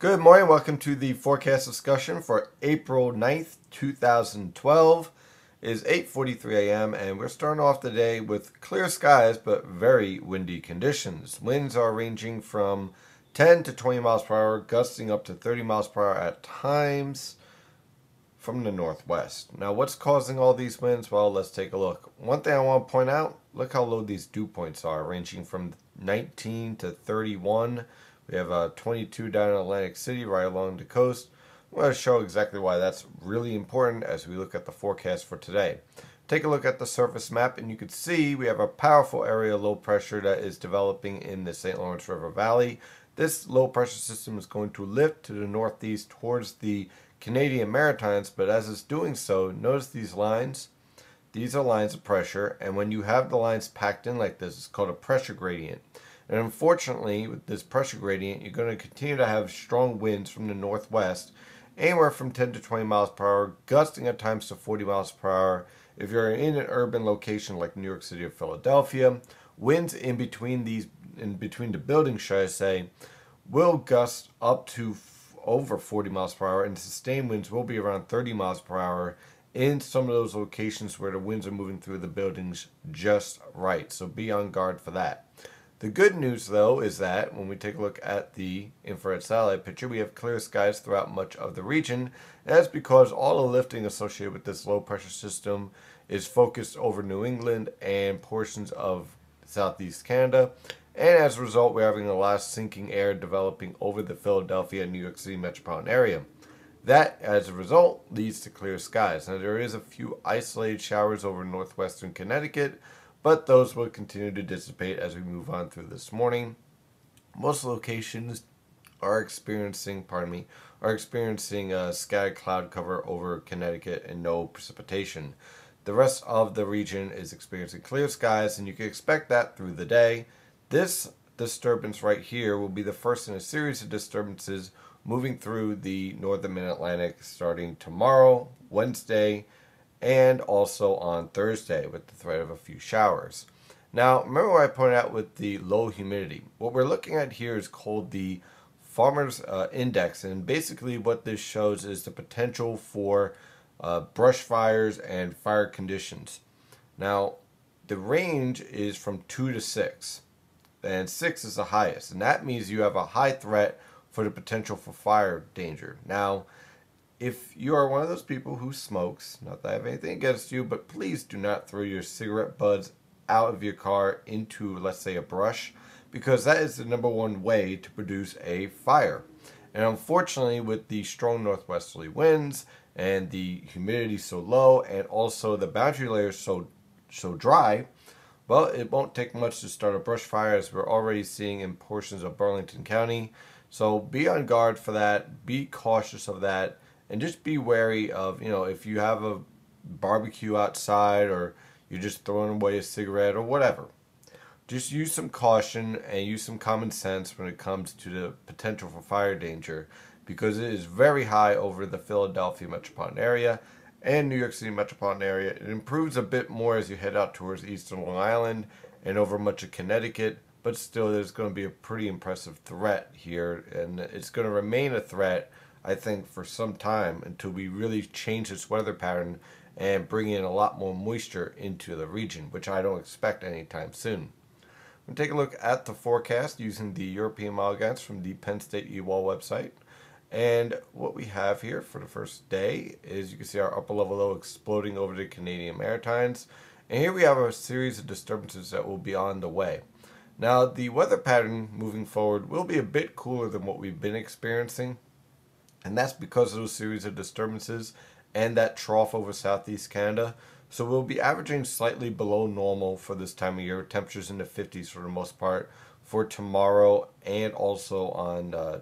Good morning. Welcome to the forecast discussion for April 9th, 2012. It is 8:43 a.m. and we're starting off the day with clear skies but very windy conditions. Winds are ranging from 10 to 20 miles per hour, gusting up to 30 miles per hour at times from the northwest. Now, what's causing all these winds? Well, let's take a look. One thing I want to point out, look how low these dew points are, ranging from 19 to 31. We have 22 down in Atlantic City, right along the coast. I'm going to show exactly why that's really important as we look at the forecast for today. Take a look at the surface map, and you can see we have a powerful area of low pressure that is developing in the St. Lawrence River Valley. This low pressure system is going to lift to the northeast towards the Canadian Maritimes, but as it's doing so, notice these lines. These are lines of pressure, and when you have the lines packed in like this, it's called a pressure gradient. And unfortunately, with this pressure gradient, you're going to continue to have strong winds from the northwest, anywhere from 10 to 20 miles per hour, gusting at times to 40 miles per hour. If you're in an urban location like New York City or Philadelphia, winds in between the buildings, should I say, will gust up to over 40 miles per hour, and sustained winds will be around 30 miles per hour in some of those locations where the winds are moving through the buildings just right. So be on guard for that. The good news, though, is that when we take a look at the infrared satellite picture, we have clear skies throughout much of the region. And that's because all the lifting associated with this low pressure system is focused over New England and portions of southeast Canada. And as a result, we're having a lot of sinking air developing over the Philadelphia and New York City metropolitan area. That, as a result, leads to clear skies. Now, there is a few isolated showers over northwestern Connecticut, but those will continue to dissipate as we move on through this morning. Most locations are experiencing scattered cloud cover over Connecticut and no precipitation. The rest of the region is experiencing clear skies, and you can expect that through the day. This disturbance right here will be the first in a series of disturbances moving through the northern mid-Atlantic starting tomorrow, Wednesday, and also on Thursday with the threat of a few showers. Now, remember what I pointed out with the low humidity. What we're looking at here is called the Farmer's Index, and basically what this shows is the potential for brush fires and fire conditions. Now, the range is from 2 to 6, and 6 is the highest, and that means you have a high threat for the potential for fire danger. Now, if you are one of those people who smokes, not that I have anything against you, but please do not throw your cigarette butts out of your car into, let's say, a brush, because that is the number one way to produce a fire. And unfortunately, with the strong northwesterly winds and the humidity so low, and also the boundary layers so dry, well, it won't take much to start a brush fire, as we're already seeing in portions of Burlington County. So be on guard for that, be cautious of that, and just be wary of, if you have a barbecue outside or you're just throwing away a cigarette or whatever. Just use some caution and use some common sense when it comes to the potential for fire danger, because it is very high over the Philadelphia metropolitan area and New York City metropolitan area. It improves a bit more as you head out towards eastern Long Island and over much of Connecticut, but still there's going to be a pretty impressive threat here, and it's going to remain a threat, I think, for some time until we really change this weather pattern and bring in a lot more moisture into the region, which I don't expect anytime soon. We'll take a look at the forecast using the European model guidance from the Penn State EWOL website. And what we have here for the first day is, you can see our upper level low exploding over the Canadian Maritimes. And here we have a series of disturbances that will be on the way. Now, the weather pattern moving forward will be a bit cooler than what we've been experiencing, and that's because of those series of disturbances and that trough over southeast Canada. So we'll be averaging slightly below normal for this time of year, temperatures in the 50s for the most part for tomorrow and also on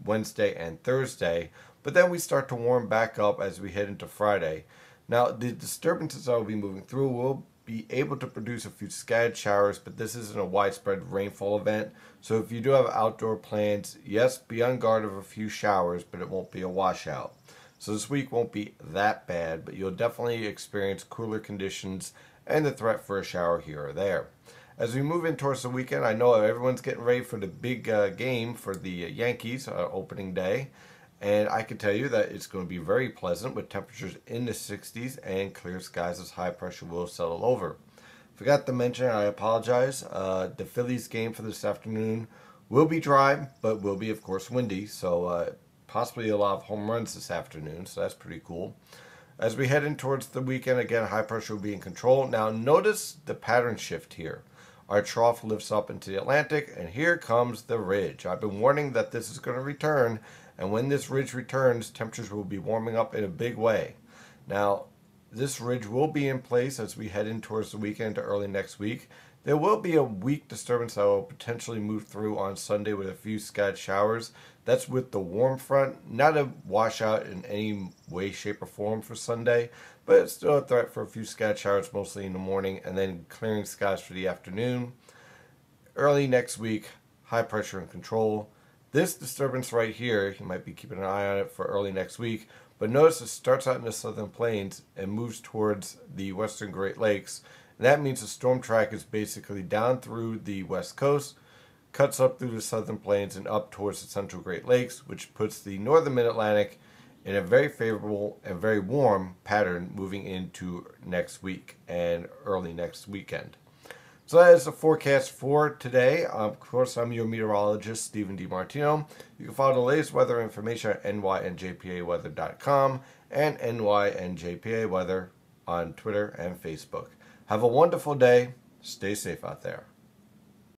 Wednesday and Thursday. But then we start to warm back up as we head into Friday. Now, the disturbances that will be moving through will be able to produce a few scattered showers, but this isn't a widespread rainfall event. So if you do have outdoor plans, yes, be on guard of a few showers, but it won't be a washout. So this week won't be that bad, but you'll definitely experience cooler conditions and the threat for a shower here or there. As we move in towards the weekend, I know everyone's getting ready for the big game for the Yankees opening day. And I can tell you that it's going to be very pleasant with temperatures in the 60s and clear skies as high pressure will settle over. Forgot to mention, I apologize, the Phillies game for this afternoon will be dry, but will be, of course, windy. So possibly a lot of home runs this afternoon, so that's pretty cool. As we head in towards the weekend, again, high pressure will be in control. Now, notice the pattern shift here. Our trough lifts up into the Atlantic, and here comes the ridge. I've been warning that this is going to return, and when this ridge returns, temperatures will be warming up in a big way. Now, this ridge will be in place as we head in towards the weekend to early next week. There will be a weak disturbance that will potentially move through on Sunday with a few scattered showers. That's with the warm front, not a washout in any way, shape, or form for Sunday, but it's still a threat for a few scattered showers, mostly in the morning, and then clearing skies for the afternoon. Early next week, high pressure and control. This disturbance right here, you might be keeping an eye on it for early next week, but notice it starts out in the southern plains and moves towards the western Great Lakes. And that means the storm track is basically down through the west coast, cuts up through the southern plains and up towards the central Great Lakes, which puts the northern mid-Atlantic in a very favorable and very warm pattern moving into next week and early next weekend. So that is the forecast for today. Of course, I'm your meteorologist, Stephen DiMartino. You can follow the latest weather information at nynjpaweather.com and nynjpaweather on Twitter and Facebook. Have a wonderful day. Stay safe out there.